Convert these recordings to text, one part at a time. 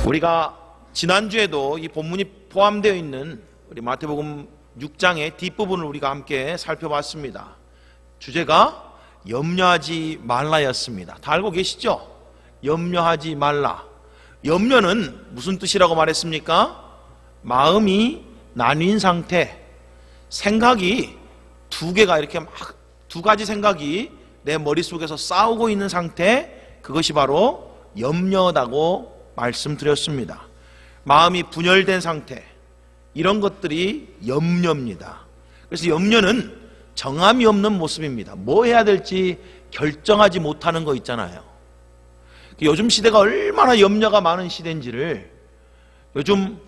우리가 지난주에도 이 본문이 포함되어 있는 우리 마태복음 6장의 뒷부분을 우리가 함께 살펴봤습니다. 주제가 염려하지 말라였습니다. 다 알고 계시죠? 염려하지 말라. 염려는 무슨 뜻이라고 말했습니까? 마음이 나뉜 상태, 생각이 두 개가 이렇게 막 두 가지 생각이 내 머릿속에서 싸우고 있는 상태, 그것이 바로 염려다고 말씀드렸습니다. 마음이 분열된 상태, 이런 것들이 염려입니다. 그래서 염려는 정함이 없는 모습입니다. 뭐 해야 될지 결정하지 못하는 거 있잖아요. 요즘 시대가 얼마나 염려가 많은 시대인지를 요즘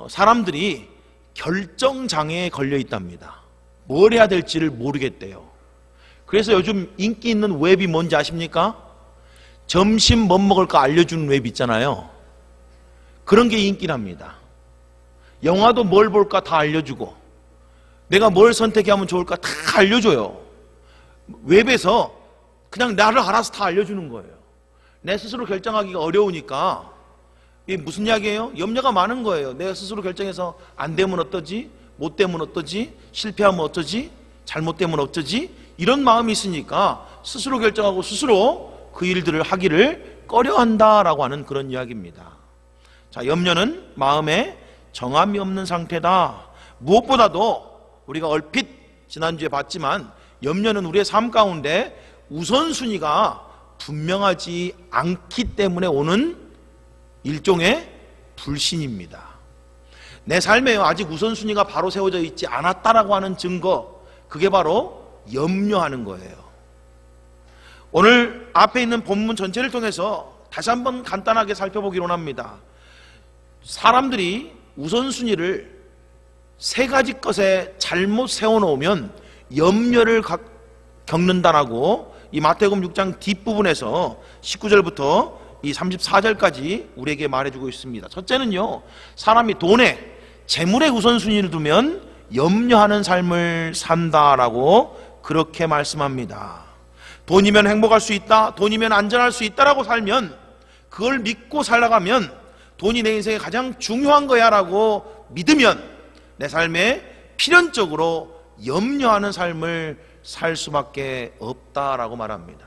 사람들이 결정장애에 걸려 있답니다. 뭘 해야 될지를 모르겠대요. 그래서 요즘 인기 있는 웹이 뭔지 아십니까? 점심 뭐 먹을까 알려주는 웹 있잖아요. 그런 게 인기랍니다. 영화도 뭘 볼까 다 알려주고, 내가 뭘 선택하면 좋을까 다 알려줘요. 웹에서 그냥 나를 알아서 다 알려주는 거예요. 내 스스로 결정하기가 어려우니까. 이게 무슨 이야기예요? 염려가 많은 거예요. 내가 스스로 결정해서 안 되면 어떠지? 못 되면 어떠지? 실패하면 어쩌지? 잘못되면 어쩌지? 이런 마음이 있으니까 스스로 결정하고 스스로 그 일들을 하기를 꺼려한다라고 하는 그런 이야기입니다. 자, 염려는 마음에 정함이 없는 상태다. 무엇보다도 우리가 얼핏 지난주에 봤지만 염려는 우리의 삶 가운데 우선순위가 분명하지 않기 때문에 오는 일종의 불신입니다. 내 삶에 아직 우선순위가 바로 세워져 있지 않았다라고 하는 증거, 그게 바로 염려하는 거예요. 오늘 앞에 있는 본문 전체를 통해서 다시 한번 간단하게 살펴보기로 합니다. 사람들이 우선순위를 세 가지 것에 잘못 세워놓으면 염려를 겪는다라고 이 마태복음 6장 뒷부분에서 19절부터 이 34절까지 우리에게 말해주고 있습니다. 첫째는요, 사람이 돈에, 재물에 우선순위를 두면 염려하는 삶을 산다라고 그렇게 말씀합니다. 돈이면 행복할 수 있다, 돈이면 안전할 수 있다라고 살면, 그걸 믿고 살아가면 돈이 내 인생에 가장 중요한 거야 라고 믿으면 내 삶에 필연적으로 염려하는 삶을 살 수밖에 없다라고 말합니다.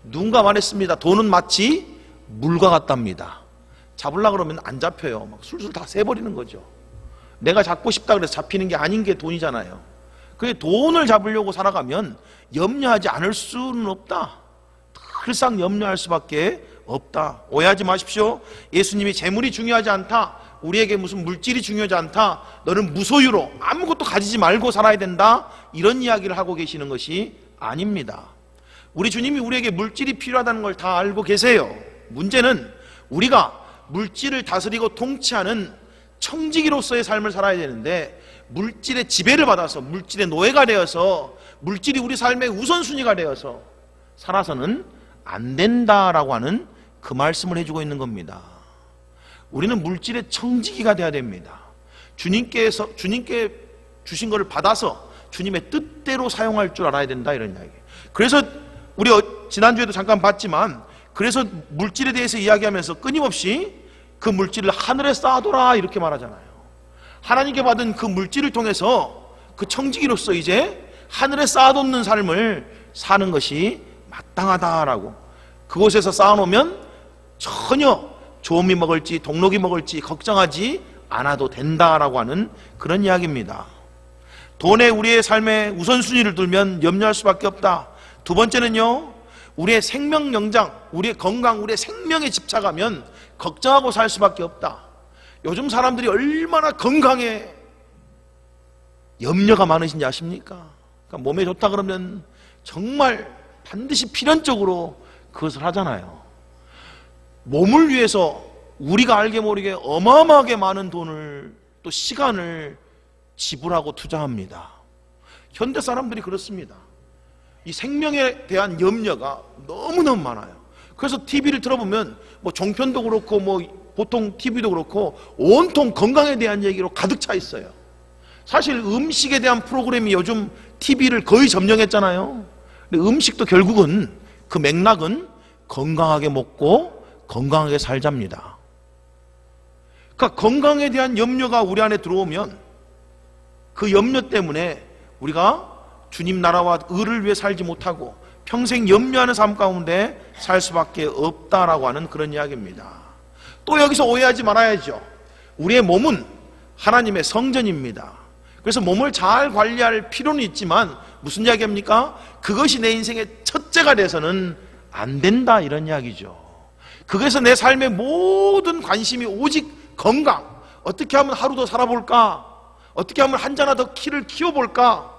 누군가 말했습니다. 돈은 마치 물과 같답니다. 잡으려고 그러면 안 잡혀요. 막 술술 다 새버리는 거죠. 내가 잡고 싶다 그래서 잡히는 게 아닌 게 돈이잖아요. 그게 돈을 잡으려고 살아가면 염려하지 않을 수는 없다. 늘상 염려할 수밖에 없다. 오해하지 마십시오. 예수님이 재물이 중요하지 않다, 우리에게 무슨 물질이 중요하지 않다, 너는 무소유로 아무것도 가지지 말고 살아야 된다, 이런 이야기를 하고 계시는 것이 아닙니다. 우리 주님이 우리에게 물질이 필요하다는 걸 다 알고 계세요. 문제는 우리가 물질을 다스리고 통치하는 청지기로서의 삶을 살아야 되는데, 물질의 지배를 받아서, 물질의 노예가 되어서, 물질이 우리 삶의 우선순위가 되어서 살아서는 안 된다라고 하는 그 말씀을 해주고 있는 겁니다. 우리는 물질의 청지기가 되어야 됩니다. 주님께 주신 것을 받아서 주님의 뜻대로 사용할 줄 알아야 된다, 이런 이야기. 그래서 우리 지난주에도 잠깐 봤지만, 그래서 물질에 대해서 이야기하면서 끊임없이 그 물질을 하늘에 쌓아둬라 이렇게 말하잖아요. 하나님께 받은 그 물질을 통해서 그 청지기로서 이제 하늘에 쌓아놓는 삶을 사는 것이 마땅하다라고, 그곳에서 쌓아놓으면 전혀 조음이 먹을지 동록이 먹을지 걱정하지 않아도 된다라고 하는 그런 이야기입니다. 돈에 우리의 삶의 우선순위를 두면 염려할 수밖에 없다. 두 번째는요, 우리의 생명 영장, 우리의 건강, 우리의 생명에 집착하면 걱정하고 살 수밖에 없다. 요즘 사람들이 얼마나 건강에 염려가 많으신지 아십니까? 그러니까 몸에 좋다 그러면 정말 반드시 필연적으로 그것을 하잖아요. 몸을 위해서 우리가 알게 모르게 어마어마하게 많은 돈을, 또 시간을 지불하고 투자합니다. 현대 사람들이 그렇습니다. 이 생명에 대한 염려가 너무너무 많아요. 그래서 TV를 틀어보면 뭐 종편도 그렇고 뭐 보통 TV도 그렇고 온통 건강에 대한 얘기로 가득 차 있어요. 사실 음식에 대한 프로그램이 요즘 TV를 거의 점령했잖아요. 근데 음식도 결국은 그 맥락은 건강하게 먹고 건강하게 살자입니다. 그러니까 건강에 대한 염려가 우리 안에 들어오면 그 염려 때문에 우리가 주님 나라와 의를 위해 살지 못하고 평생 염려하는 삶 가운데 살 수밖에 없다라고 하는 그런 이야기입니다. 또 여기서 오해하지 말아야죠. 우리의 몸은 하나님의 성전입니다. 그래서 몸을 잘 관리할 필요는 있지만 무슨 이야기입니까? 그것이 내 인생의 첫째가 돼서는 안 된다, 이런 이야기죠. 그래서 내 삶의 모든 관심이 오직 건강, 어떻게 하면 하루 더 살아볼까, 어떻게 하면 한 자나 더 키를 키워볼까.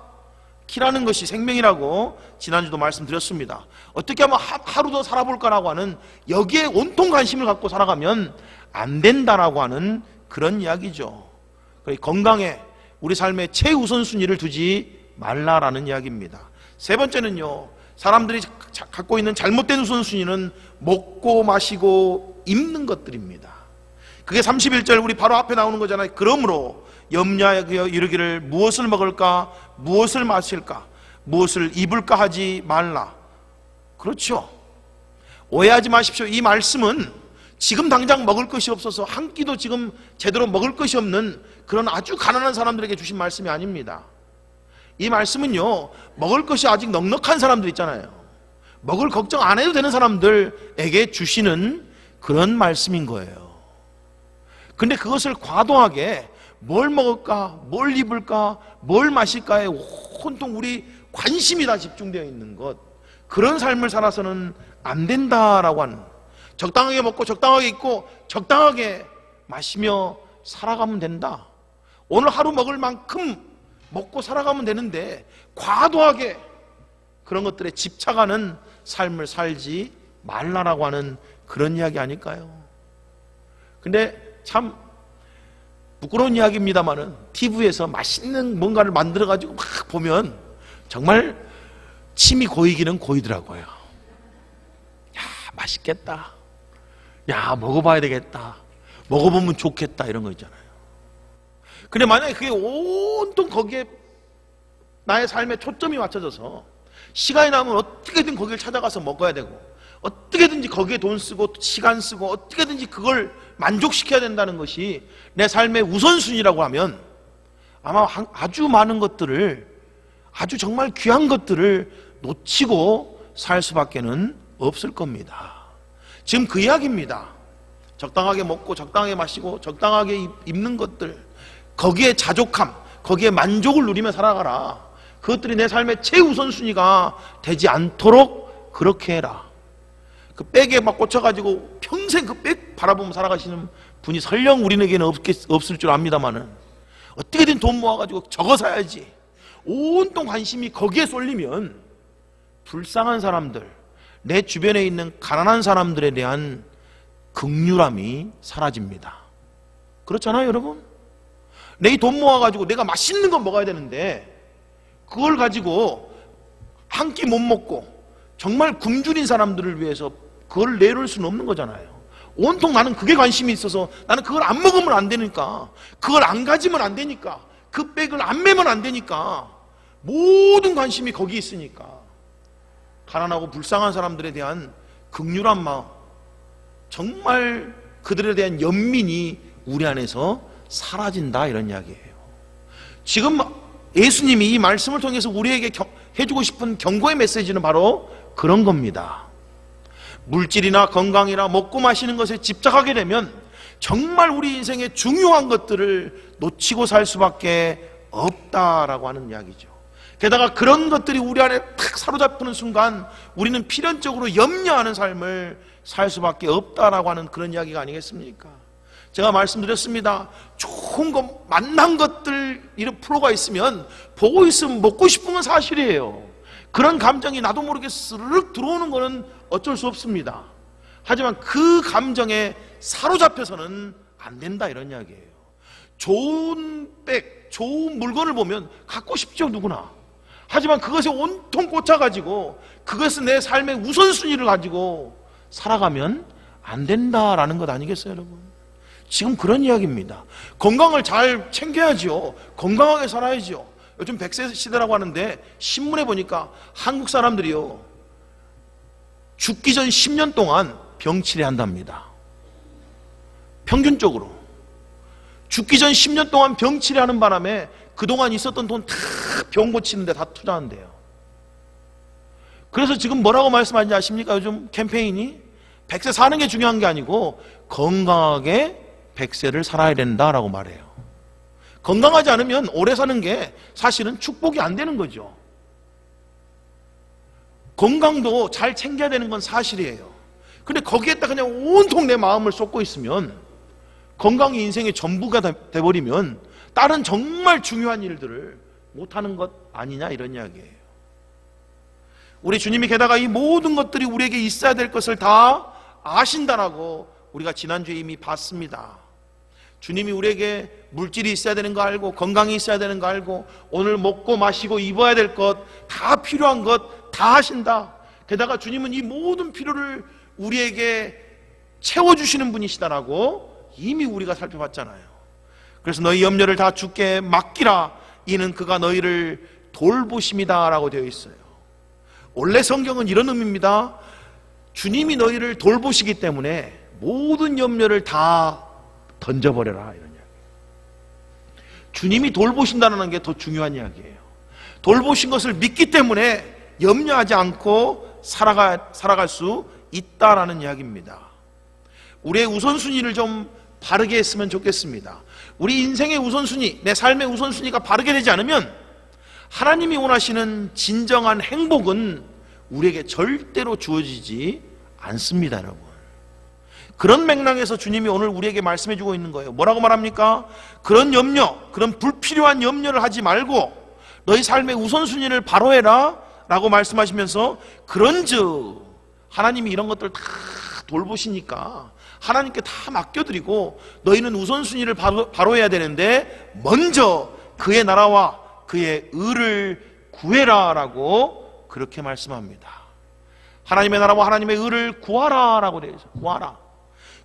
키라는 것이 생명이라고 지난주도 말씀드렸습니다. 어떻게 하면 하루 더 살아볼까라고 하는 여기에 온통 관심을 갖고 살아가면 안 된다라고 하는 그런 이야기죠. 건강에 우리 삶의 최우선순위를 두지 말라라는 이야기입니다. 세 번째는요, 사람들이 갖고 있는 잘못된 우선순위는 먹고 마시고 입는 것들입니다. 그게 31절 우리 바로 앞에 나오는 거잖아요. 그러므로 염려하여 이르기를 무엇을 먹을까, 무엇을 마실까, 무엇을 입을까 하지 말라. 그렇죠. 오해하지 마십시오. 이 말씀은 지금 당장 먹을 것이 없어서 한 끼도 지금 제대로 먹을 것이 없는 그런 아주 가난한 사람들에게 주신 말씀이 아닙니다. 이 말씀은요, 먹을 것이 아직 넉넉한 사람들 있잖아요. 먹을 걱정 안 해도 되는 사람들에게 주시는 그런 말씀인 거예요. 근데 그것을 과도하게 뭘 먹을까, 뭘 입을까, 뭘 마실까에 온통 우리 관심이 다 집중되어 있는 것, 그런 삶을 살아서는 안 된다라고 하는, 적당하게 먹고 적당하게 입고 적당하게 마시며 살아가면 된다. 오늘 하루 먹을 만큼 먹고 살아가면 되는데 과도하게 그런 것들에 집착하는 삶을 살지 말라라고 하는 그런 이야기 아닐까요? 근데 참 부끄러운 이야기입니다만은 TV에서 맛있는 뭔가를 만들어가지고 막 보면 정말 침이 고이기는 고이더라고요. 야, 맛있겠다. 야, 먹어봐야 되겠다. 먹어보면 좋겠다. 이런 거 있잖아요. 근데 만약에 그게 온통 거기에 나의 삶에 초점이 맞춰져서 시간이 나면 어떻게든 거기를 찾아가서 먹어야 되고 어떻게든지 거기에 돈 쓰고 시간 쓰고 어떻게든지 그걸 만족시켜야 된다는 것이 내 삶의 우선순위라고 하면 아마 아주 많은 것들을, 아주 정말 귀한 것들을 놓치고 살 수밖에는 없을 겁니다. 지금 그 이야기입니다. 적당하게 먹고 적당하게 마시고 적당하게 입는 것들, 거기에 자족함, 거기에 만족을 누리며 살아가라. 그것들이 내 삶의 최우선순위가 되지 않도록 그렇게 해라. 그 백에 막 꽂혀가지고 평생 그 백 바라보며 살아가시는 분이 설령 우리에게는 없을 줄 압니다만은 어떻게든 돈 모아가지고 저거 사야지, 온통 관심이 거기에 쏠리면 불쌍한 사람들, 내 주변에 있는 가난한 사람들에 대한 긍휼함이 사라집니다. 그렇잖아요, 여러분? 내 돈 모아가지고 내가 맛있는 거 먹어야 되는데 그걸 가지고 한 끼 못 먹고 정말 굶주린 사람들을 위해서 그걸 내놓을 수는 없는 거잖아요. 온통 나는 그게 관심이 있어서 나는 그걸 안 먹으면 안 되니까, 그걸 안 가지면 안 되니까, 그 백을 안 메면 안 되니까, 모든 관심이 거기 있으니까 가난하고 불쌍한 사람들에 대한 긍휼한 마음, 정말 그들에 대한 연민이 우리 안에서 사라진다, 이런 이야기예요. 지금 예수님이 이 말씀을 통해서 우리에게 해주고 싶은 경고의 메시지는 바로 그런 겁니다. 물질이나 건강이나 먹고 마시는 것에 집착하게 되면 정말 우리 인생의 중요한 것들을 놓치고 살 수밖에 없다라고 하는 이야기죠. 게다가 그런 것들이 우리 안에 탁 사로잡히는 순간 우리는 필연적으로 염려하는 삶을 살 수밖에 없다라고 하는 그런 이야기가 아니겠습니까? 제가 말씀드렸습니다. 좋은 것, 만난 것들, 이런 프로가 있으면 보고 있으면 먹고 싶은 건 사실이에요. 그런 감정이 나도 모르게 스르륵 들어오는 거는 어쩔 수 없습니다. 하지만 그 감정에 사로잡혀서는 안 된다, 이런 이야기예요. 좋은 백, 좋은 물건을 보면 갖고 싶죠, 누구나. 하지만 그것에 온통 꽂혀가지고 그것은 내 삶의 우선순위를 가지고 살아가면 안 된다라는 것 아니겠어요, 여러분? 지금 그런 이야기입니다. 건강을 잘 챙겨야죠. 건강하게 살아야죠. 요즘 100세 시대라고 하는데 신문에 보니까 한국 사람들이요, 죽기 전 10년 동안 병치레 한답니다. 평균적으로. 죽기 전 10년 동안 병치레하는 바람에 그동안 있었던 돈 다 병 고치는데 다 투자한대요. 그래서 지금 뭐라고 말씀하는지 아십니까? 요즘 캠페인이 100세 사는 게 중요한 게 아니고 건강하게 100세를 살아야 된다라고 말해요. 건강하지 않으면 오래 사는 게 사실은 축복이 안 되는 거죠. 건강도 잘 챙겨야 되는 건 사실이에요. 근데 거기에다 그냥 온통 내 마음을 쏟고 있으면 건강이 인생의 전부가 돼버리면 다른 정말 중요한 일들을 못하는 것 아니냐 이런 이야기예요. 우리 주님이 게다가 이 모든 것들이 우리에게 있어야 될 것을 다 아신다라고 우리가 지난주에 이미 봤습니다. 주님이 우리에게 물질이 있어야 되는 거 알고 건강이 있어야 되는 거 알고 오늘 먹고 마시고 입어야 될 것 다 필요한 것 다 하신다. 게다가 주님은 이 모든 필요를 우리에게 채워주시는 분이시다라고 이미 우리가 살펴봤잖아요. 그래서 너희 염려를 다 주께 맡기라. 이는 그가 너희를 돌보심이다 라고 되어 있어요. 원래 성경은 이런 의미입니다. 주님이 너희를 돌보시기 때문에 모든 염려를 다 던져버려라 이런 이야기. 주님이 돌보신다는 게 더 중요한 이야기예요. 돌보신 것을 믿기 때문에 염려하지 않고 살아갈 수 있다라는 이야기입니다. 우리의 우선순위를 좀 바르게 했으면 좋겠습니다. 우리 인생의 우선순위, 내 삶의 우선순위가 바르게 되지 않으면 하나님이 원하시는 진정한 행복은 우리에게 절대로 주어지지 않습니다, 여러분. 그런 맥락에서 주님이 오늘 우리에게 말씀해 주고 있는 거예요. 뭐라고 말합니까? 그런 염려, 그런 불필요한 염려를 하지 말고 너희 삶의 우선순위를 바로 해라 라고 말씀하시면서 그런즉 하나님이 이런 것들 다 돌보시니까 하나님께 다 맡겨드리고 너희는 우선순위를 바로 해야 되는데 먼저 그의 나라와 그의 의를 구해라 라고 그렇게 말씀합니다. 하나님의 나라와 하나님의 의를 구하라 라고 되어 있어요.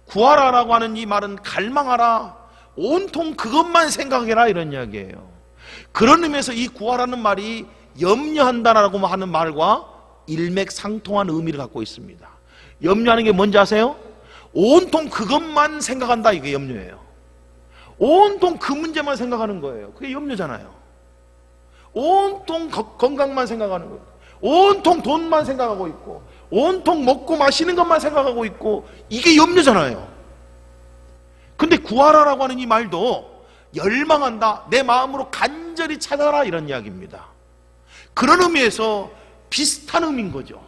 구하라 라고 하는 이 말은 갈망하라, 온통 그것만 생각해라 이런 이야기예요. 그런 의미에서 이 구하라는 말이 염려한다라고 하는 말과 일맥상통한 의미를 갖고 있습니다. 염려하는 게 뭔지 아세요? 온통 그것만 생각한다, 이게 염려예요. 온통 그 문제만 생각하는 거예요. 그게 염려잖아요. 온통 건강만 생각하는 거예요. 온통 돈만 생각하고 있고 온통 먹고 마시는 것만 생각하고 있고 이게 염려잖아요. 근데 구하라라고 하는 이 말도 열망한다, 내 마음으로 간절히 찾아라 이런 이야기입니다. 그런 의미에서 비슷한 의미인 거죠.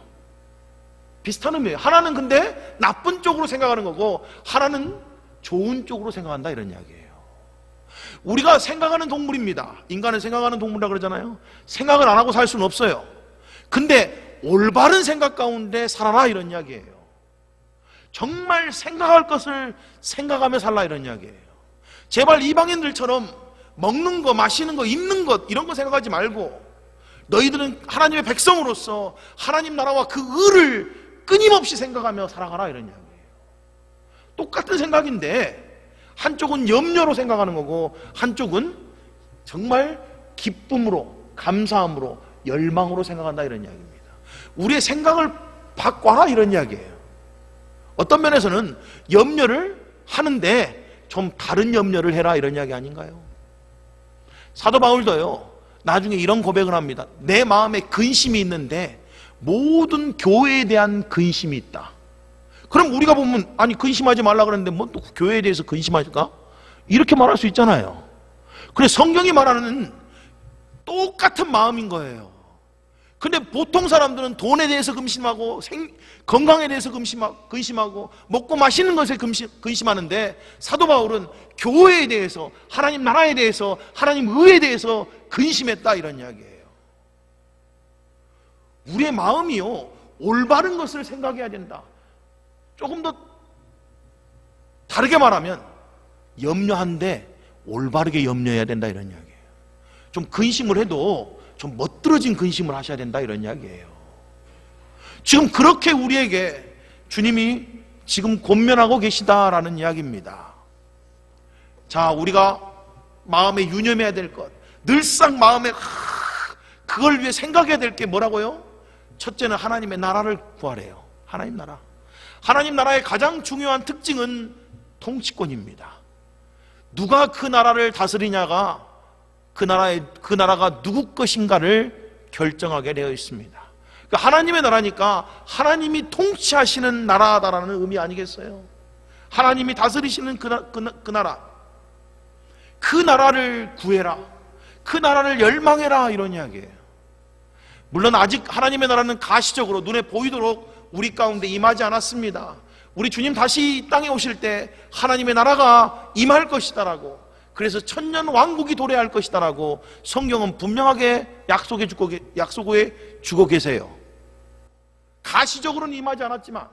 비슷한 의미예요. 하나는 근데 나쁜 쪽으로 생각하는 거고 하나는 좋은 쪽으로 생각한다 이런 이야기예요. 우리가 생각하는 동물입니다. 인간은 생각하는 동물이라 그러잖아요. 생각을 안 하고 살 수는 없어요. 근데 올바른 생각 가운데 살아라 이런 이야기예요. 정말 생각할 것을 생각하며 살라 이런 이야기예요. 제발 이방인들처럼 먹는 거, 마시는 거, 입는 것 이런 거 생각하지 말고 너희들은 하나님의 백성으로서 하나님 나라와 그 의를 끊임없이 생각하며 살아가라 이런 이야기예요. 똑같은 생각인데 한쪽은 염려로 생각하는 거고 한쪽은 정말 기쁨으로, 감사함으로, 열망으로 생각한다 이런 이야기입니다. 우리의 생각을 바꿔라 이런 이야기예요. 어떤 면에서는 염려를 하는데 좀 다른 염려를 해라 이런 이야기 아닌가요? 사도 바울도요 나중에 이런 고백을 합니다. 내 마음에 근심이 있는데 모든 교회에 대한 근심이 있다. 그럼 우리가 보면 아니 근심하지 말라 그랬는데 뭐 또 교회에 대해서 근심할까? 이렇게 말할 수 있잖아요. 그래서 성경이 말하는 똑같은 마음인 거예요. 근데 보통 사람들은 돈에 대해서 근심하고 건강에 대해서 근심하고 먹고 마시는 것에 근심하는데 사도 바울은 교회에 대해서, 하나님 나라에 대해서, 하나님 의에 대해서 근심했다 이런 이야기예요. 우리의 마음이요 올바른 것을 생각해야 된다. 조금 더 다르게 말하면 염려한데 올바르게 염려해야 된다 이런 이야기예요. 좀 근심을 해도 좀 멋들어진 근심을 하셔야 된다 이런 이야기예요. 지금 그렇게 우리에게 주님이 지금 권면하고 계시다라는 이야기입니다. 자, 우리가 마음에 유념해야 될 것, 늘상 마음에 그걸 위해 생각해야 될 게 뭐라고요? 첫째는 하나님의 나라를 구하래요. 하나님 나라. 하나님 나라의 가장 중요한 특징은 통치권입니다. 누가 그 나라를 다스리냐가 그 나라가 누구 것인가를 결정하게 되어 있습니다. 그러니까 하나님의 나라니까 하나님이 통치하시는 나라다라는 의미 아니겠어요? 하나님이 다스리시는 그 나라, 그 나라를 구해라, 그 나라를 열망해라, 이런 이야기예요. 물론 아직 하나님의 나라는 가시적으로 눈에 보이도록 우리 가운데 임하지 않았습니다. 우리 주님 다시 이 땅에 오실 때 하나님의 나라가 임할 것이다라고, 그래서 천년 왕국이 도래할 것이다라고 성경은 분명하게 약속해 주고 계세요. 가시적으로는 임하지 않았지만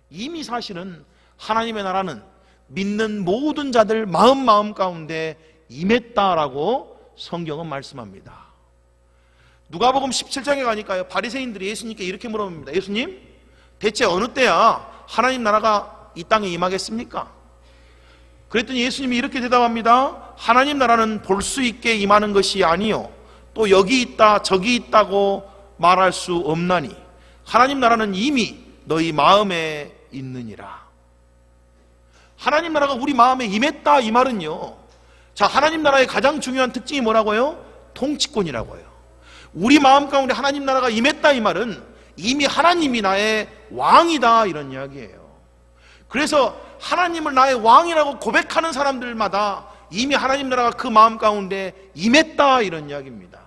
이미 사실은 하나님의 나라는 믿는 모든 자들 마음 가운데 임했다라고 성경은 말씀합니다. 누가복음 17장에 가니까요, 바리새인들이 예수님께 이렇게 물어봅니다. 예수님, 대체 어느 때야 하나님 나라가 이 땅에 임하겠습니까? 그랬더니 예수님이 이렇게 대답합니다. 하나님 나라는 볼 수 있게 임하는 것이 아니요, 또 여기 있다 저기 있다고 말할 수 없나니 하나님 나라는 이미 너희 마음에 있느니라. 하나님 나라가 우리 마음에 임했다, 이 말은요, 자, 하나님 나라의 가장 중요한 특징이 뭐라고요? 통치권이라고요. 우리 마음 가운데 하나님 나라가 임했다, 이 말은 이미 하나님이 나의 왕이다, 이런 이야기예요. 그래서 하나님을 나의 왕이라고 고백하는 사람들마다 이미 하나님 나라가 그 마음 가운데 임했다, 이런 이야기입니다.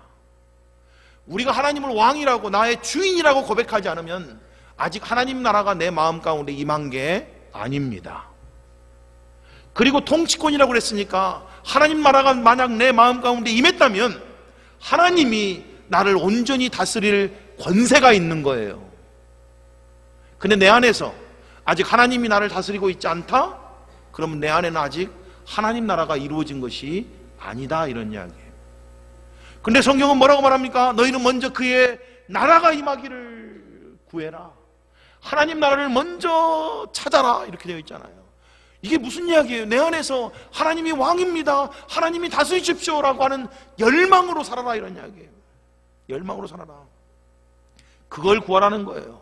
우리가 하나님을 왕이라고 나의 주인이라고 고백하지 않으면 아직 하나님 나라가 내 마음 가운데 임한 게 아닙니다. 그리고 통치권이라고 그랬으니까 하나님 나라가 만약 내 마음 가운데 임했다면 하나님이 나를 온전히 다스릴 권세가 있는 거예요. 근데 내 안에서 아직 하나님이 나를 다스리고 있지 않다? 그러면 내 안에는 아직 하나님 나라가 이루어진 것이 아니다, 이런 이야기예요. 근데 성경은 뭐라고 말합니까? 너희는 먼저 그의 나라가 임하기를 구해라, 하나님 나라를 먼저 찾아라, 이렇게 되어 있잖아요. 이게 무슨 이야기예요? 내 안에서 하나님이 왕입니다, 하나님이 다스리십시오라고 하는 열망으로 살아라, 이런 이야기예요. 열망으로 살아라. 그걸 구하라는 거예요.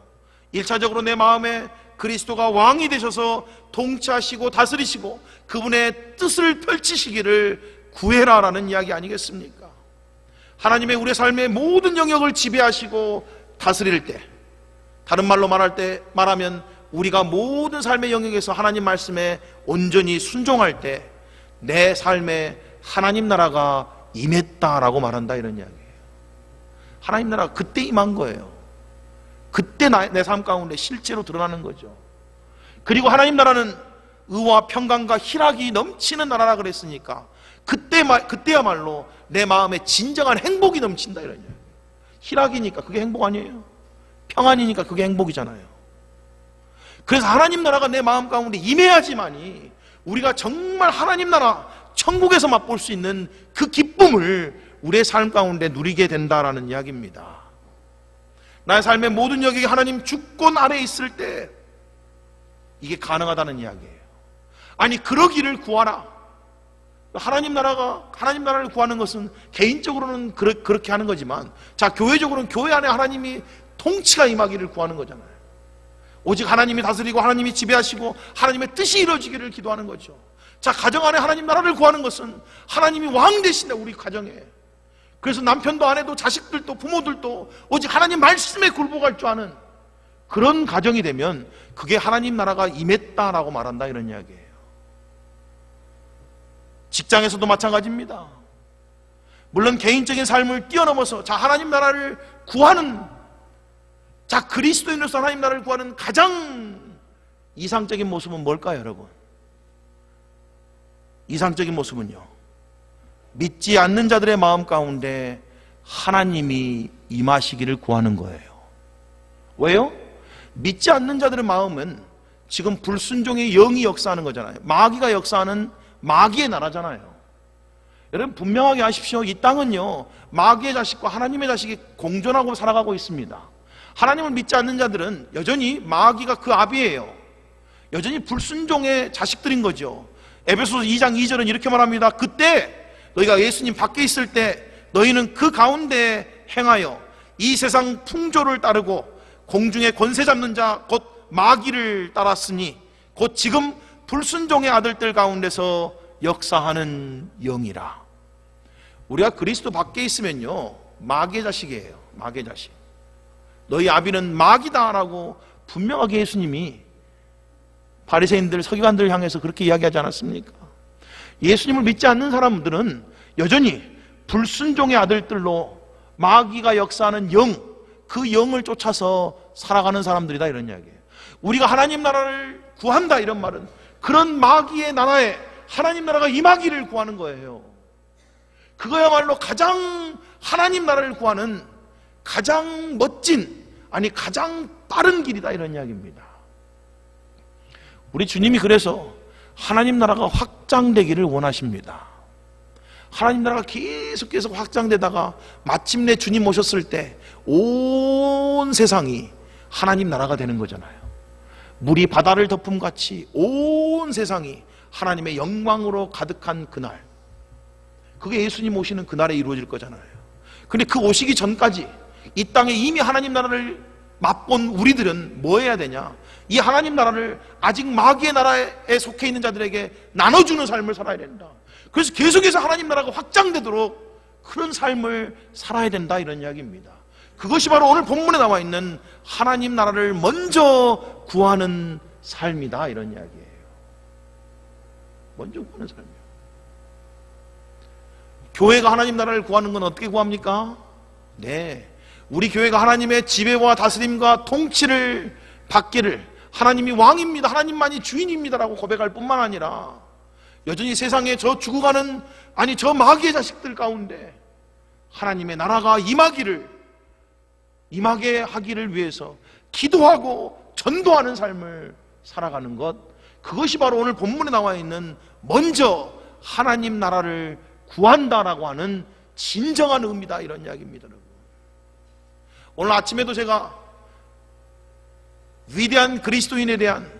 1차적으로 내 마음에 그리스도가 왕이 되셔서 통치하시고 다스리시고 그분의 뜻을 펼치시기를 구해라라는 이야기 아니겠습니까? 하나님의 우리의 삶의 모든 영역을 지배하시고 다스릴 때, 다른 말로 말하면 우리가 모든 삶의 영역에서 하나님 말씀에 온전히 순종할 때 내 삶에 하나님 나라가 임했다라고 말한다, 이런 이야기예요. 하나님 나라가 그때 임한 거예요. 그때 내 삶 가운데 실제로 드러나는 거죠. 그리고 하나님 나라는 의와 평강과 희락이 넘치는 나라라 그랬으니까 그때야말로 내 마음에 진정한 행복이 넘친다, 이런 이야기예요. 희락이니까 그게 행복 아니에요? 평안이니까 그게 행복이잖아요. 그래서 하나님 나라가 내 마음 가운데 임해야지만이 우리가 정말 하나님 나라 천국에서 맛볼 수 있는 그 기쁨을 우리의 삶 가운데 누리게 된다라는 이야기입니다. 나의 삶의 모든 영역이 하나님 주권 아래에 있을 때 이게 가능하다는 이야기예요. 아니, 그러기를 구하라. 하나님 나라를 구하는 것은 개인적으로는 그렇게 하는 거지만, 자, 교회적으로는 교회 안에 하나님이 통치가 임하기를 구하는 거잖아요. 오직 하나님이 다스리고 하나님이 지배하시고 하나님의 뜻이 이루어지기를 기도하는 거죠. 자, 가정 안에 하나님 나라를 구하는 것은 하나님이 왕 되신다, 우리 가정에. 그래서 남편도 아내도 자식들도 부모들도 오직 하나님 말씀에 굴복할 줄 아는 그런 가정이 되면 그게 하나님 나라가 임했다라고 말한다, 이런 이야기예요. 직장에서도 마찬가지입니다. 물론 개인적인 삶을 뛰어넘어서 자, 하나님 나라를 구하는, 자, 그리스도인으로서 하나님 나라를 구하는 가장 이상적인 모습은 뭘까요, 여러분? 이상적인 모습은요, 믿지 않는 자들의 마음 가운데 하나님이 임하시기를 구하는 거예요. 왜요? 믿지 않는 자들의 마음은 지금 불순종의 영이 역사하는 거잖아요. 마귀가 역사하는 마귀의 나라잖아요. 여러분, 분명하게 아십시오. 이 땅은요, 마귀의 자식과 하나님의 자식이 공존하고 살아가고 있습니다. 하나님을 믿지 않는 자들은 여전히 마귀가 그 아비예요. 여전히 불순종의 자식들인 거죠. 에베소서 2장 2절은 이렇게 말합니다. 그때 너희가 예수님 밖에 있을 때 너희는 그 가운데 행하여 이 세상 풍조를 따르고 공중의 권세 잡는 자 곧 마귀를 따랐으니 곧 지금 불순종의 아들들 가운데서 역사하는 영이라. 우리가 그리스도 밖에 있으면요 마귀의 자식이에요. 마귀의 자식. 너희 아비는 마귀다라고 분명하게 예수님이 바리새인들, 서기관들을 향해서 그렇게 이야기하지 않았습니까? 예수님을 믿지 않는 사람들은 여전히 불순종의 아들들로 마귀가 역사하는 영, 그 영을 쫓아서 살아가는 사람들이다, 이런 이야기예요. 우리가 하나님 나라를 구한다 이런 말은 그런 마귀의 나라에 하나님 나라가 임하기를 구하는 거예요. 그거야말로 가장 하나님 나라를 구하는 가장 멋진, 아니 가장 빠른 길이다, 이런 이야기입니다. 우리 주님이 그래서 하나님 나라가 확장되기를 원하십니다. 하나님 나라가 계속 확장되다가 마침내 주님 오셨을 때 온 세상이 하나님 나라가 되는 거잖아요. 물이 바다를 덮음같이 온 세상이 하나님의 영광으로 가득한 그날, 그게 예수님 오시는 그날에 이루어질 거잖아요. 근데 그 오시기 전까지 이 땅에 이미 하나님 나라를 맛본 우리들은 뭐 해야 되냐? 이 하나님 나라를 아직 마귀의 나라에 속해 있는 자들에게 나눠주는 삶을 살아야 된다. 그래서 계속해서 하나님 나라가 확장되도록 그런 삶을 살아야 된다, 이런 이야기입니다. 그것이 바로 오늘 본문에 나와 있는 하나님 나라를 먼저 구하는 삶이다, 이런 이야기예요. 먼저 구하는 삶이에요. 교회가 하나님 나라를 구하는 건 어떻게 구합니까? 네, 우리 교회가 하나님의 지배와 다스림과 통치를 받기를, 하나님이 왕입니다, 하나님만이 주인입니다라고 고백할 뿐만 아니라 여전히 세상에 저 죽어가는, 아니 저 마귀의 자식들 가운데 하나님의 나라가 임하게 하기를 위해서 기도하고 전도하는 삶을 살아가는 것, 그것이 바로 오늘 본문에 나와 있는 먼저 하나님 나라를 구한다라고 하는 진정한 의미다, 이런 이야기입니다. 여러분, 오늘 아침에도 제가 위대한 그리스도인에 대한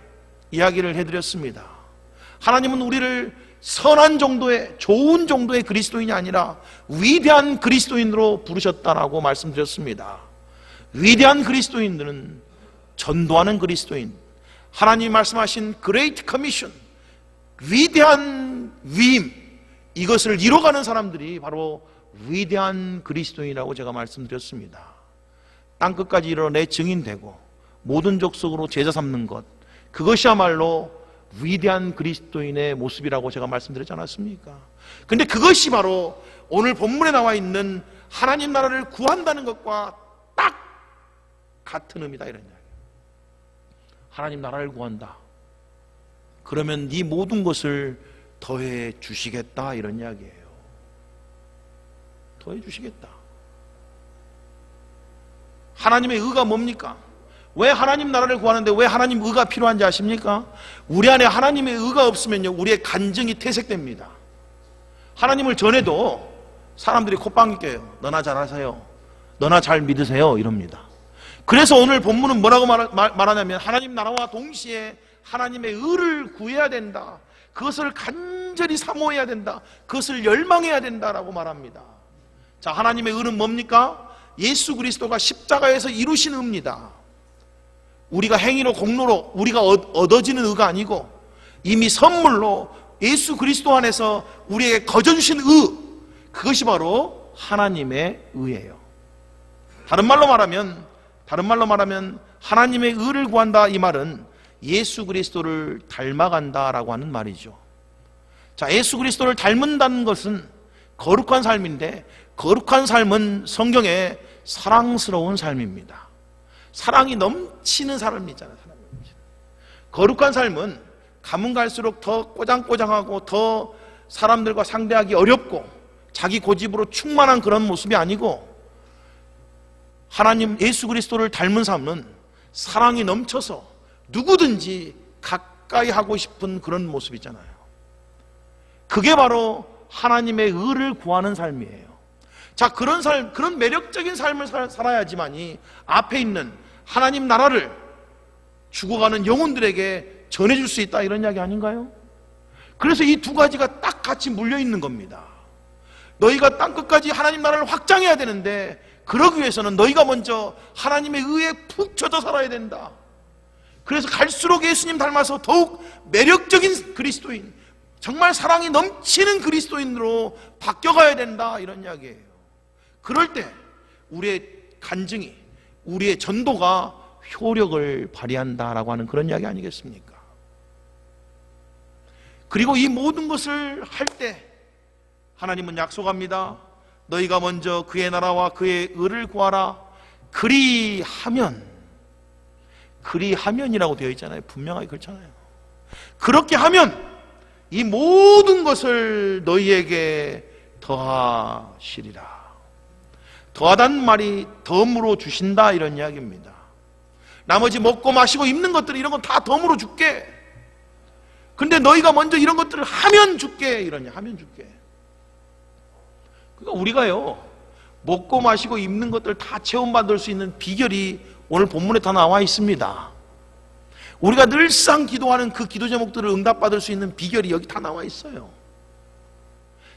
이야기를 해드렸습니다. 하나님은 우리를 선한 정도의, 좋은 정도의 그리스도인이 아니라 위대한 그리스도인으로 부르셨다라고 말씀드렸습니다. 위대한 그리스도인들은 전도하는 그리스도인, 하나님이 말씀하신 그레이트 커미션, 위대한 위임, 이것을 이뤄가는 사람들이 바로 위대한 그리스도인이라고 제가 말씀드렸습니다. 땅끝까지 이르러 내 증인되고 모든 족속으로 제자 삼는 것, 그것이야말로 위대한 그리스도인의 모습이라고 제가 말씀드렸지 않았습니까? 근데 그것이 바로 오늘 본문에 나와 있는 하나님 나라를 구한다는 것과 딱 같은 의미다, 이런 이야기. 하나님 나라를 구한다, 그러면 네 모든 것을 더해 주시겠다, 이런 이야기예요. 더해 주시겠다. 하나님의 의가 뭡니까? 왜 하나님 나라를 구하는데 왜 하나님 의가 필요한지 아십니까? 우리 안에 하나님의 의가 없으면요, 우리의 간증이 퇴색됩니다. 하나님을 전해도 사람들이 콧방귀 껴요. 너나 잘하세요, 너나 잘 믿으세요, 이럽니다. 그래서 오늘 본문은 뭐라고 말하냐면 하나님 나라와 동시에 하나님의 의를 구해야 된다, 그것을 간절히 사모해야 된다, 그것을 열망해야 된다라고 말합니다. 자, 하나님의 의는 뭡니까? 예수 그리스도가 십자가에서 이루신 의입니다. 우리가 행위로 공로로 우리가 얻어지는 의가 아니고 이미 선물로 예수 그리스도 안에서 우리에게 거저주신 의, 그것이 바로 하나님의 의예요. 다른 말로 말하면 하나님의 의를 구한다, 이 말은 예수 그리스도를 닮아간다라고 하는 말이죠. 자, 예수 그리스도를 닮는다는 것은 거룩한 삶인데, 거룩한 삶은 성경에 사랑스러운 삶입니다. 사랑이 넘치는 삶이잖아요. 거룩한 삶은 가면 갈수록 더 꼬장꼬장하고 더 사람들과 상대하기 어렵고 자기 고집으로 충만한 그런 모습이 아니고, 하나님 예수 그리스도를 닮은 삶은 사랑이 넘쳐서 누구든지 가까이 하고 싶은 그런 모습이잖아요. 그게 바로 하나님의 의를 구하는 삶이에요. 자, 그런 삶, 그런 매력적인 삶을 살아야지만이 앞에 있는 하나님 나라를 죽어가는 영혼들에게 전해줄 수 있다, 이런 이야기 아닌가요? 그래서 이 두 가지가 딱 같이 물려있는 겁니다. 너희가 땅끝까지 하나님 나라를 확장해야 되는데, 그러기 위해서는 너희가 먼저 하나님의 의에 푹 젖어 살아야 된다. 그래서 갈수록 예수님 닮아서 더욱 매력적인 그리스도인, 정말 사랑이 넘치는 그리스도인으로 바뀌어가야 된다, 이런 이야기예요. 그럴 때 우리의 간증이, 우리의 전도가 효력을 발휘한다라고 하는 그런 이야기 아니겠습니까? 그리고 이 모든 것을 할 때 하나님은 약속합니다. 너희가 먼저 그의 나라와 그의 의를 구하라. 그리하면이라고 되어 있잖아요. 분명하게 그렇잖아요. 그렇게 하면 이 모든 것을 너희에게 더하시리라. 더하다는 말이 덤으로 주신다, 이런 이야기입니다. 나머지 먹고 마시고 입는 것들, 이런 건 다 덤으로 줄게. 근데 너희가 먼저 이런 것들을 하면 줄게, 이러냐. 하면 줄게. 그러니까 우리가요, 먹고 마시고 입는 것들 다 체험받을 수 있는 비결이 오늘 본문에 다 나와 있습니다. 우리가 늘상 기도하는 그 기도 제목들을 응답받을 수 있는 비결이 여기 다 나와 있어요.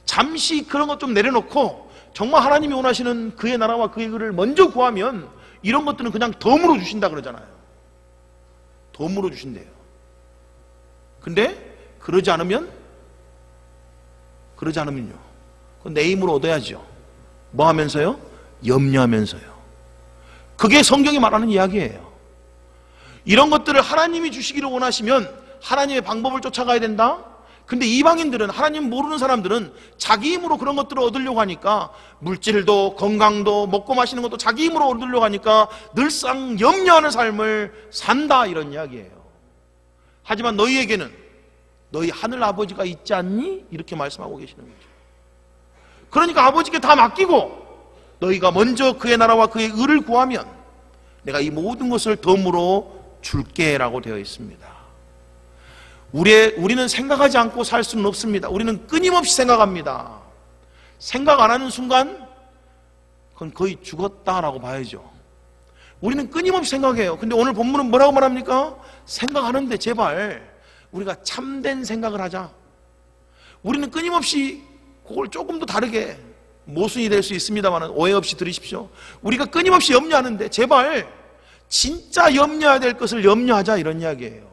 잠시 그런 것 좀 내려놓고 정말 하나님이 원하시는 그의 나라와 그의 의를 먼저 구하면 이런 것들은 그냥 덤으로 주신다 그러잖아요. 덤으로 주신대요. 근데 그러지 않으면요, 그건 내 힘으로 얻어야죠. 뭐 하면서요? 염려하면서요. 그게 성경이 말하는 이야기예요. 이런 것들을 하나님이 주시기를 원하시면 하나님의 방법을 쫓아가야 된다. 근데 이방인들은, 하나님 모르는 사람들은 자기 힘으로 그런 것들을 얻으려고 하니까, 물질도 건강도 먹고 마시는 것도 자기 힘으로 얻으려고 하니까 늘상 염려하는 삶을 산다, 이런 이야기예요. 하지만 너희에게는 너희 하늘 아버지가 있지 않니? 이렇게 말씀하고 계시는 거죠. 그러니까 아버지께 다 맡기고 너희가 먼저 그의 나라와 그의 의를 구하면 내가 이 모든 것을 덤으로 줄게 라고 되어 있습니다. 우리는 생각하지 않고 살 수는 없습니다. 우리는 끊임없이 생각합니다. 생각 안 하는 순간 그건 거의 죽었다라고 봐야죠. 우리는 끊임없이 생각해요. 근데 오늘 본문은 뭐라고 말합니까? 생각하는데 제발 우리가 참된 생각을 하자. 우리는 끊임없이 그걸 조금 더 다르게, 모순이 될 수 있습니다만 오해 없이 들으십시오. 우리가 끊임없이 염려하는데 제발 진짜 염려해야 될 것을 염려하자, 이런 이야기예요.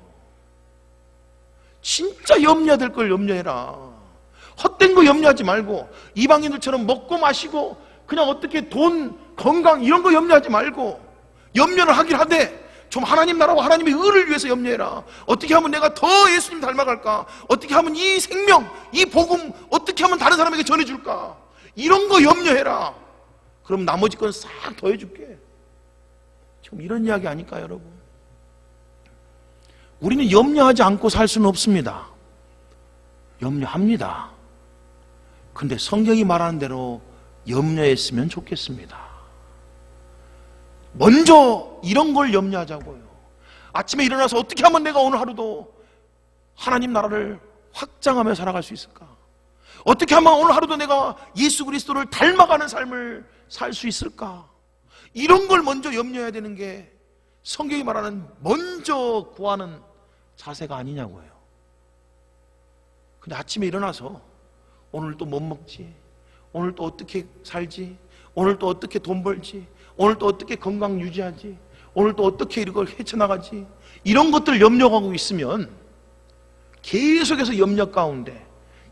진짜 염려해야 될 걸 염려해라. 헛된 거 염려하지 말고, 이방인들처럼 먹고 마시고 그냥 어떻게 돈, 건강 이런 거 염려하지 말고, 염려를 하긴 하되 좀 하나님 나라와 하나님의 의를 위해서 염려해라. 어떻게 하면 내가 더 예수님 닮아갈까? 어떻게 하면 이 생명, 이 복음 어떻게 하면 다른 사람에게 전해줄까? 이런 거 염려해라. 그럼 나머지 건 싹 더해줄게. 지금 이런 이야기 아닐까요, 여러분? 우리는 염려하지 않고 살 수는 없습니다. 염려합니다. 근데 성경이 말하는 대로 염려했으면 좋겠습니다. 먼저 이런 걸 염려하자고요. 아침에 일어나서 어떻게 하면 내가 오늘 하루도 하나님 나라를 확장하며 살아갈 수 있을까? 어떻게 하면 오늘 하루도 내가 예수 그리스도를 닮아가는 삶을 살 수 있을까? 이런 걸 먼저 염려해야 되는 게 성경이 말하는 먼저 구하는 자세가 아니냐고요. 근데 아침에 일어나서 오늘 또 뭐 먹지? 오늘 또 어떻게 살지? 오늘 또 어떻게 돈 벌지? 오늘 또 어떻게 건강 유지하지? 오늘 또 어떻게 이걸 헤쳐나가지? 이런 것들을 염려하고 있으면 계속해서 염려 가운데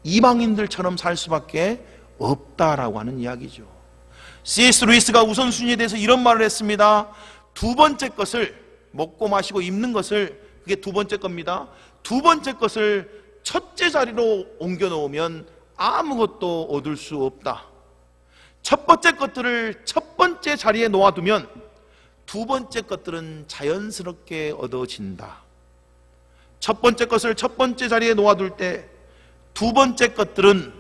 이방인들처럼 살 수밖에 없다라고 하는 이야기죠. C.S. 루이스가 우선순위에 대해서 이런 말을 했습니다. 두 번째 것을, 먹고 마시고 입는 것을, 그게 두 번째 겁니다. 두 번째 것을 첫째 자리로 옮겨 놓으면 아무것도 얻을 수 없다. 첫 번째 것들을 첫 번째 자리에 놓아두면 두 번째 것들은 자연스럽게 얻어진다. 첫 번째 것을 첫 번째 자리에 놓아둘 때 두 번째 것들은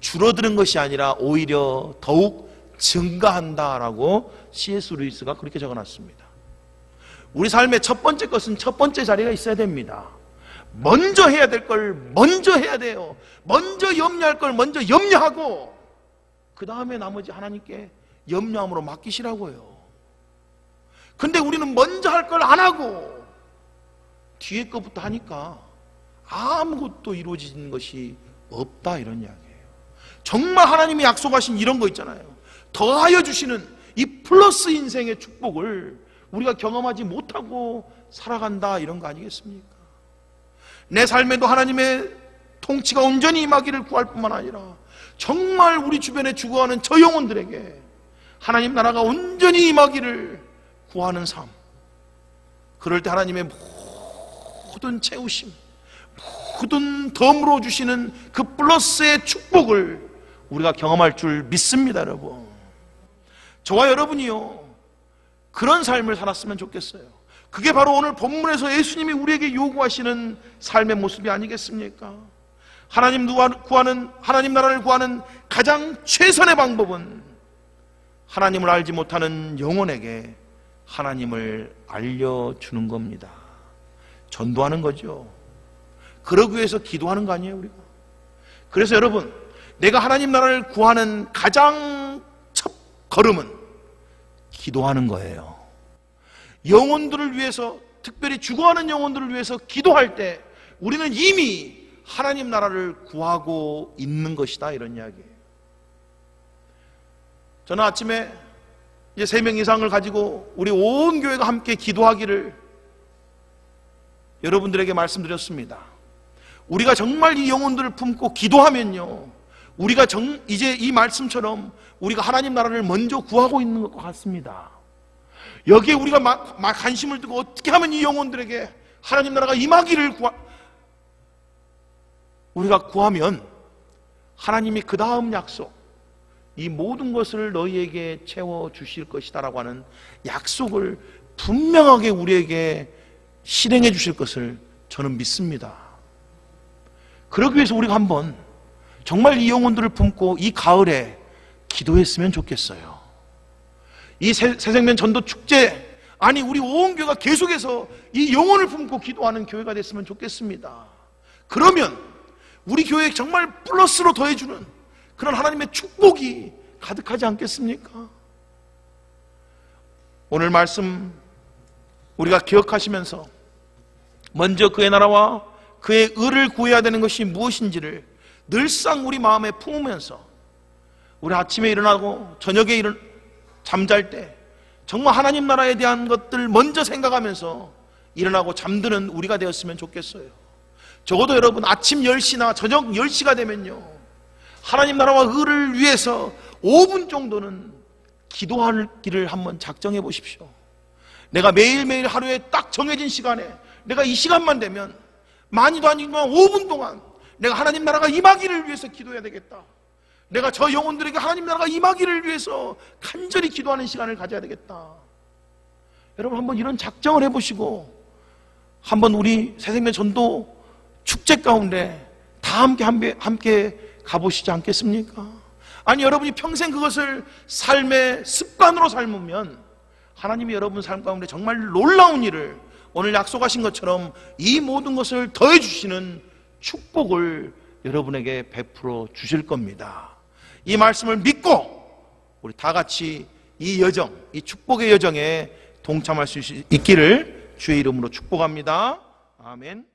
줄어드는 것이 아니라 오히려 더욱 증가한다라고 C.S. 루이스가 그렇게 적어놨습니다. 우리 삶의 첫 번째 것은 첫 번째 자리가 있어야 됩니다. 먼저 해야 될 걸 먼저 해야 돼요. 먼저 염려할 걸 먼저 염려하고 그 다음에 나머지 하나님께 염려함으로 맡기시라고요. 근데 우리는 먼저 할 걸 안 하고 뒤에 것부터 하니까 아무것도 이루어지는 것이 없다, 이런 이야기예요. 정말 하나님이 약속하신 이런 거 있잖아요. 더하여 주시는 이 플러스 인생의 축복을 우리가 경험하지 못하고 살아간다, 이런 거 아니겠습니까? 내 삶에도 하나님의 통치가 온전히 임하기를 구할 뿐만 아니라 정말 우리 주변에 죽어가는 저 영혼들에게 하나님 나라가 온전히 임하기를 구하는 삶. 그럴 때 하나님의 모든 채우심, 모든 덤으로 주시는 그 플러스의 축복을 우리가 경험할 줄 믿습니다. 여러분, 저와 여러분이요 그런 삶을 살았으면 좋겠어요. 그게 바로 오늘 본문에서 예수님이 우리에게 요구하시는 삶의 모습이 아니겠습니까? 하나님 나라를 구하는 가장 최선의 방법은 하나님을 알지 못하는 영혼에게 하나님을 알려주는 겁니다. 전도하는 거죠. 그러기 위해서 기도하는 거 아니에요, 우리가? 그래서 여러분, 내가 하나님 나라를 구하는 가장 첫 걸음은 기도하는 거예요. 영혼들을 위해서, 특별히 죽어가는 영혼들을 위해서 기도할 때 우리는 이미 하나님 나라를 구하고 있는 것이다, 이런 이야기예요. 저는 아침에 이제 3명 이상을 가지고 우리 온 교회가 함께 기도하기를 여러분들에게 말씀드렸습니다. 우리가 정말 이 영혼들을 품고 기도하면요, 우리가 이제 이 말씀처럼 우리가 하나님 나라를 먼저 구하고 있는 것과 같습니다. 여기에 우리가 막 관심을 두고 어떻게 하면 이 영혼들에게 하나님 나라가 임하기를 우리가 구하면 하나님이 그 다음 약속, 이 모든 것을 너희에게 채워주실 것이다 라고 하는 약속을 분명하게 우리에게 실행해 주실 것을 저는 믿습니다. 그러기 위해서 우리가 한번 정말 이 영혼들을 품고 이 가을에 기도했으면 좋겠어요. 이 새생명 전도 축제, 아니 우리 온 교회가 계속해서 이 영혼을 품고 기도하는 교회가 됐으면 좋겠습니다. 그러면 우리 교회에 정말 플러스로 더해주는 그런 하나님의 축복이 가득하지 않겠습니까? 오늘 말씀 우리가 기억하시면서 먼저 그의 나라와 그의 의를 구해야 되는 것이 무엇인지를 늘상 우리 마음에 품으면서 우리 아침에 일어나고 저녁에 잠잘 때 정말 하나님 나라에 대한 것들 먼저 생각하면서 일어나고 잠드는 우리가 되었으면 좋겠어요. 적어도 여러분 아침 10시나 저녁 10시가 되면요, 하나님 나라와 의를 위해서 5분 정도는 기도하기를 한번 작정해 보십시오. 내가 매일매일 하루에 딱 정해진 시간에 내가 이 시간만 되면 많이도 아니지만 5분 동안 내가 하나님 나라가 임하기를 위해서 기도해야 되겠다. 내가 저 영혼들에게 하나님 나라가 임하기를 위해서 간절히 기도하는 시간을 가져야 되겠다. 여러분 한번 이런 작정을 해보시고 한번 우리 새생명 전도 축제 가운데 다 함께 가보시지 않겠습니까? 아니 여러분이 평생 그것을 삶의 습관으로 삶으면 하나님이 여러분 삶 가운데 정말 놀라운 일을 오늘 약속하신 것처럼 이 모든 것을 더해 주시는 축복을 여러분에게 베풀어 주실 겁니다. 이 말씀을 믿고 우리 다 같이 이 여정, 이 축복의 여정에 동참할 수 있기를 주의 이름으로 축복합니다. 아멘.